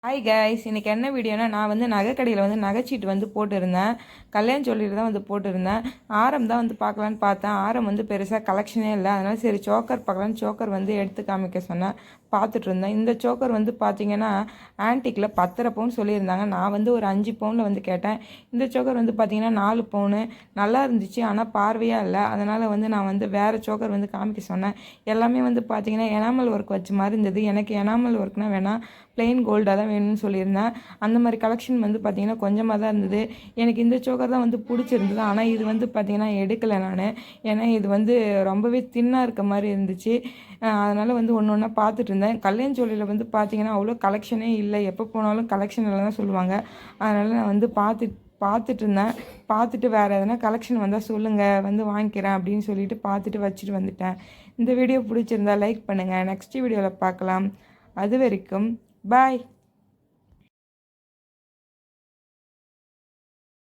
Hi guys, இன்றைக்கி என்ன வீடியோனா நான் வந்து நகைக்கடையில் வந்து நகைச்சீட்டு வந்து போட்டிருந்தேன். கல்யாணம் சொல்லிட்டு தான் வந்து போட்டிருந்தேன். ஆரம் தான் வந்து பார்க்கலான்னு பார்த்தேன். ஆரம் வந்து பெருசாக கலெக்ஷனே இல்லை. அதனால் சரி சோக்கர் பார்க்கலான்னு சோக்கர் வந்து எடுத்து காமிக்க சொன்னேன். பார்த்துட்டு இருந்தேன். இந்த சோக்கர் வந்து பார்த்தீங்கன்னா ஆன்டிக்கில் 10.5 பவுன் சொல்லியிருந்தாங்க. நான் வந்து ஒரு 5 பவுனில் வந்து கேட்டேன். இந்த சோக்கர் வந்து பார்த்தீங்கன்னா 4 பவுனு நல்லா இருந்துச்சு. ஆனால் பார்வையாக இல்லை. அதனால் வந்து நான் வந்து வேறு சோக்கர் வந்து காமிக்க சொன்னேன். எல்லாமே வந்து பார்த்தீங்கன்னா எனாமல் ஒர்க் வச்ச மாதிரி இருந்தது. எனக்கு எனாமல் ஒர்க்னால் வேணால் பிளெயின் கோல்டாக தான் வேணும்னு சொல்லியிருந்தேன். அந்த மாதிரி கலெக்ஷன் வந்து பார்த்திங்கன்னா கொஞ்சமாக தான் இருந்தது. எனக்கு இந்த சோக்கர் தான் வந்து பிடிச்சிருந்தது. ஆனால் இது வந்து பார்த்திங்கன்னா எடுக்கலை நான். ஏன்னா இது வந்து ரொம்பவே தின்னாக இருக்க மாதிரி இருந்துச்சு. அதனால் வந்து ஒன்று ஒன்றா பார்த்துட்டு இருந்தேன். கல்யாண ஜுவல்லரியில் வந்து பார்த்திங்கன்னா அவ்வளோ கலெக்ஷனே இல்லை. எப்போ போனாலும் கலெக்ஷன் இல்லை தான் சொல்லுவாங்க. அதனால் நான் வந்து பார்த்துட்டு இருந்தேன். பார்த்துட்டு வேறு எதனா கலெக்ஷன் வந்தால் சொல்லுங்கள், வந்து வாங்கிக்கிறேன் அப்படின்னு சொல்லிட்டு பார்த்துட்டு வச்சுட்டு வந்துட்டேன். இந்த வீடியோ பிடிச்சிருந்தா லைக் பண்ணுங்கள். நெக்ஸ்ட் வீடியோவில் பார்க்கலாம். அது வரைக்கும் பாய்.